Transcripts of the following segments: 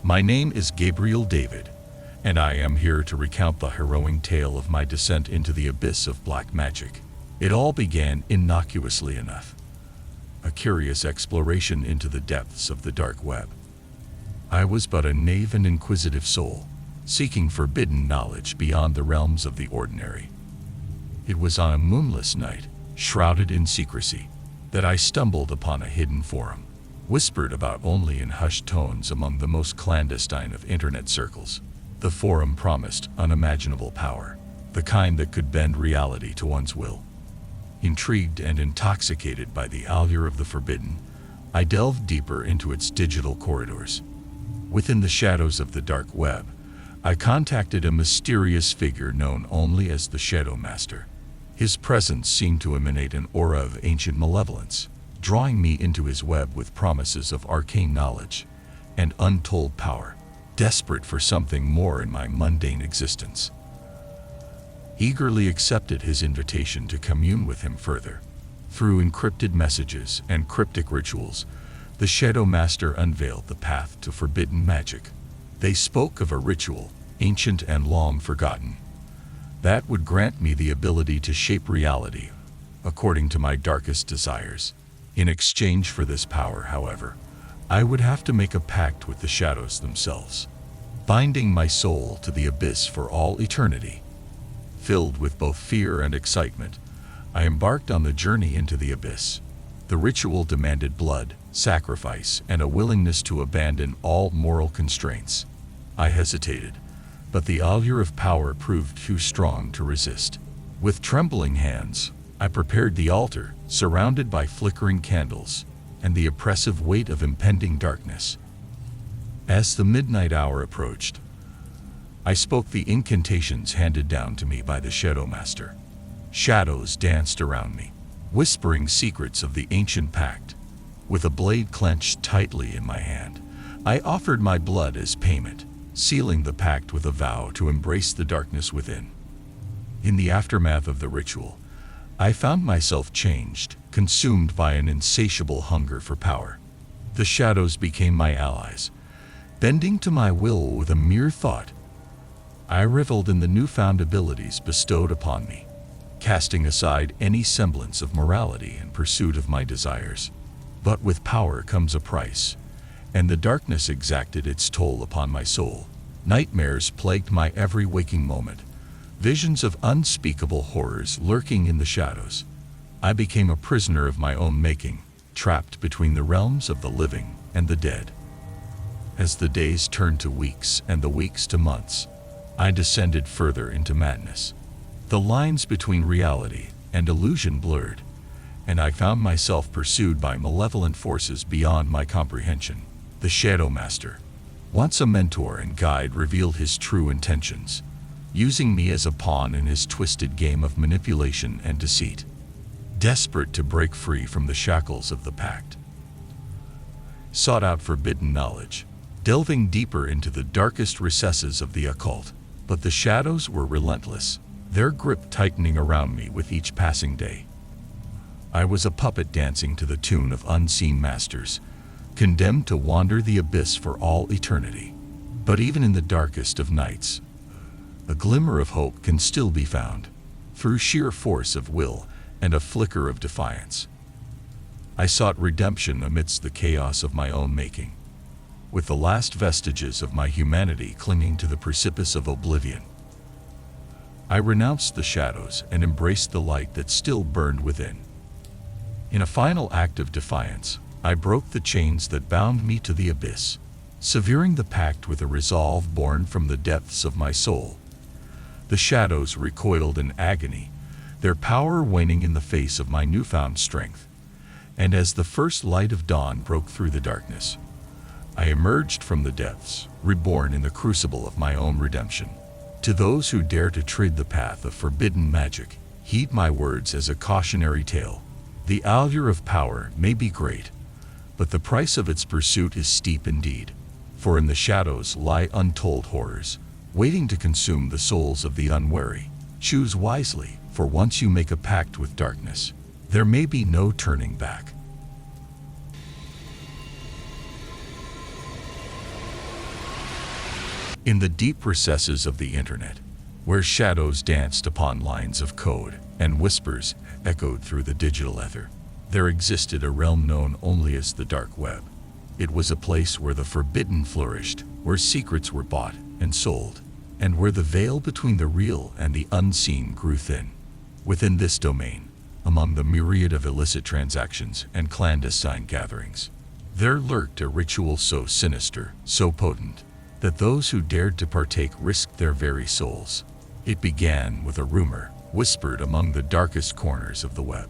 My name is Gabriel David, and I am here to recount the harrowing tale of my descent into the abyss of black magic. It all began innocuously enough. A curious exploration into the depths of the dark web. I was but a naive and inquisitive soul, seeking forbidden knowledge beyond the realms of the ordinary. It was on a moonless night, shrouded in secrecy, that I stumbled upon a hidden forum, whispered about only in hushed tones among the most clandestine of internet circles. The forum promised unimaginable power, the kind that could bend reality to one's will. Intrigued and intoxicated by the allure of the forbidden, I delved deeper into its digital corridors. Within the shadows of the dark web, I contacted a mysterious figure known only as the Shadow Master. His presence seemed to emanate an aura of ancient malevolence, drawing me into his web with promises of arcane knowledge and untold power, desperate for something more in my mundane existence. Eagerly accepted his invitation to commune with him further. Through encrypted messages and cryptic rituals, the Shadow Master unveiled the path to forbidden magic. They spoke of a ritual, ancient and long forgotten, that would grant me the ability to shape reality according to my darkest desires. In exchange for this power, however, I would have to make a pact with the shadows themselves, binding my soul to the abyss for all eternity. Filled with both fear and excitement, I embarked on the journey into the abyss. The ritual demanded blood, sacrifice, and a willingness to abandon all moral constraints. I hesitated, but the allure of power proved too strong to resist. With trembling hands, I prepared the altar, surrounded by flickering candles and the oppressive weight of impending darkness. As the midnight hour approached, I spoke the incantations handed down to me by the Shadow Master. Shadows danced around me, whispering secrets of the ancient pact. With a blade clenched tightly in my hand, I offered my blood as payment, sealing the pact with a vow to embrace the darkness within. In the aftermath of the ritual, I found myself changed, consumed by an insatiable hunger for power. The shadows became my allies, bending to my will with a mere thought. I reveled in the newfound abilities bestowed upon me, casting aside any semblance of morality in pursuit of my desires. But with power comes a price, and the darkness exacted its toll upon my soul. Nightmares plagued my every waking moment, visions of unspeakable horrors lurking in the shadows. I became a prisoner of my own making, trapped between the realms of the living and the dead. As the days turned to weeks and the weeks to months, I descended further into madness. The lines between reality and illusion blurred, and I found myself pursued by malevolent forces beyond my comprehension. The Shadow Master, once a mentor and guide, revealed his true intentions, using me as a pawn in his twisted game of manipulation and deceit. Desperate to break free from the shackles of the pact, sought out forbidden knowledge, delving deeper into the darkest recesses of the occult. But the shadows were relentless, their grip tightening around me with each passing day. I was a puppet dancing to the tune of unseen masters, condemned to wander the abyss for all eternity. But even in the darkest of nights, a glimmer of hope can still be found, through sheer force of will and a flicker of defiance. I sought redemption amidst the chaos of my own making, with the last vestiges of my humanity clinging to the precipice of oblivion. I renounced the shadows and embraced the light that still burned within. In a final act of defiance, I broke the chains that bound me to the abyss, severing the pact with a resolve born from the depths of my soul. The shadows recoiled in agony, their power waning in the face of my newfound strength. And as the first light of dawn broke through the darkness, I emerged from the depths, reborn in the crucible of my own redemption. To those who dare to tread the path of forbidden magic, heed my words as a cautionary tale. The allure of power may be great, but the price of its pursuit is steep indeed. For in the shadows lie untold horrors, waiting to consume the souls of the unwary. Choose wisely, for once you make a pact with darkness, there may be no turning back. In the deep recesses of the internet, where shadows danced upon lines of code and whispers echoed through the digital ether, there existed a realm known only as the dark web. It was a place where the forbidden flourished, where secrets were bought and sold, and where the veil between the real and the unseen grew thin. Within this domain, among the myriad of illicit transactions and clandestine gatherings, there lurked a ritual so sinister, so potent, that those who dared to partake risked their very souls. It began with a rumor, whispered among the darkest corners of the web,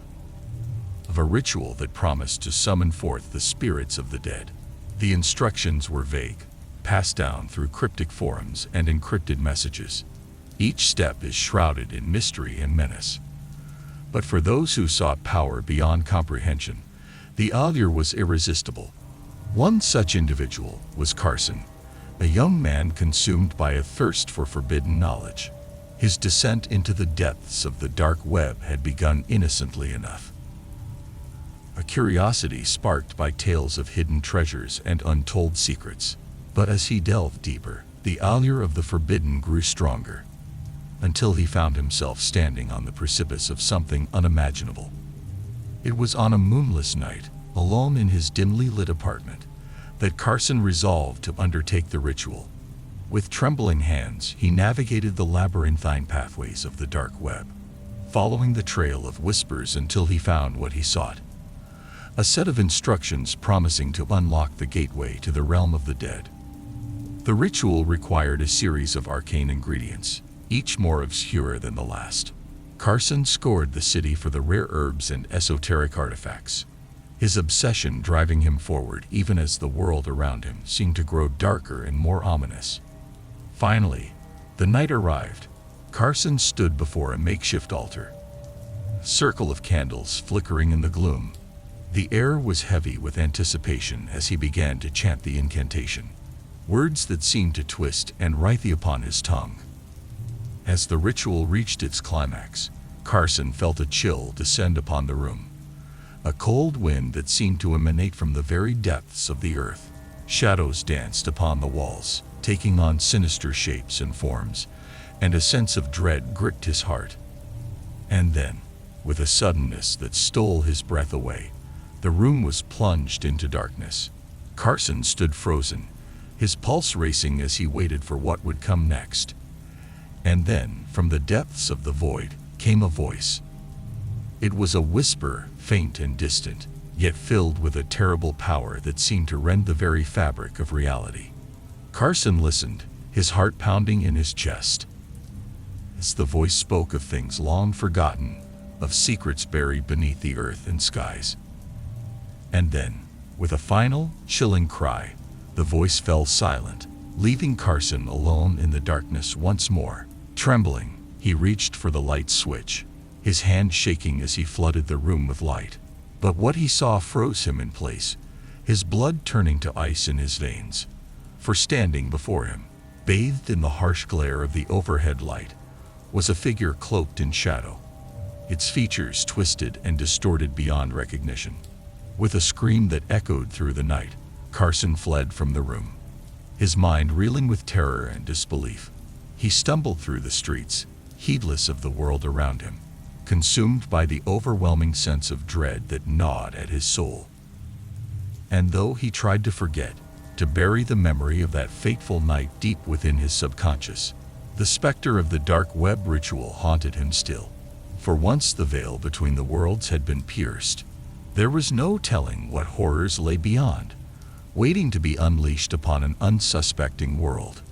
of a ritual that promised to summon forth the spirits of the dead. The instructions were vague, passed down through cryptic forums and encrypted messages. Each step is shrouded in mystery and menace. But for those who sought power beyond comprehension, the allure was irresistible. One such individual was Carson, a young man consumed by a thirst for forbidden knowledge. His descent into the depths of the dark web had begun innocently enough. A curiosity sparked by tales of hidden treasures and untold secrets. But as he delved deeper, the allure of the forbidden grew stronger, until he found himself standing on the precipice of something unimaginable. It was on a moonless night, alone in his dimly lit apartment, that Carson resolved to undertake the ritual. With trembling hands, he navigated the labyrinthine pathways of the dark web, following the trail of whispers until he found what he sought. A set of instructions promising to unlock the gateway to the realm of the dead. The ritual required a series of arcane ingredients, each more obscure than the last. Carson scoured the city for the rare herbs and esoteric artifacts, his obsession driving him forward even as the world around him seemed to grow darker and more ominous. Finally, the night arrived. Carson stood before a makeshift altar, a circle of candles flickering in the gloom. The air was heavy with anticipation as he began to chant the incantation, words that seemed to twist and writhe upon his tongue. As the ritual reached its climax, Carson felt a chill descend upon the room, a cold wind that seemed to emanate from the very depths of the earth. Shadows danced upon the walls, taking on sinister shapes and forms, and a sense of dread gripped his heart. And then, with a suddenness that stole his breath away, the room was plunged into darkness. Carson stood frozen, his pulse racing as he waited for what would come next. And then, from the depths of the void, came a voice. It was a whisper, faint and distant, yet filled with a terrible power that seemed to rend the very fabric of reality. Carson listened, his heart pounding in his chest. As the voice spoke of things long forgotten, of secrets buried beneath the earth and skies. And then, with a final, chilling cry, the voice fell silent, leaving Carson alone in the darkness once more. Trembling, he reached for the light switch, his hand shaking as he flooded the room with light. But what he saw froze him in place, his blood turning to ice in his veins. For standing before him, bathed in the harsh glare of the overhead light, was a figure cloaked in shadow, its features twisted and distorted beyond recognition. With a scream that echoed through the night, Carson fled from the room, his mind reeling with terror and disbelief. He stumbled through the streets, heedless of the world around him, consumed by the overwhelming sense of dread that gnawed at his soul. And though he tried to forget, to bury the memory of that fateful night deep within his subconscious, the specter of the dark web ritual haunted him still. For once the veil between the worlds had been pierced, there was no telling what horrors lay beyond, waiting to be unleashed upon an unsuspecting world.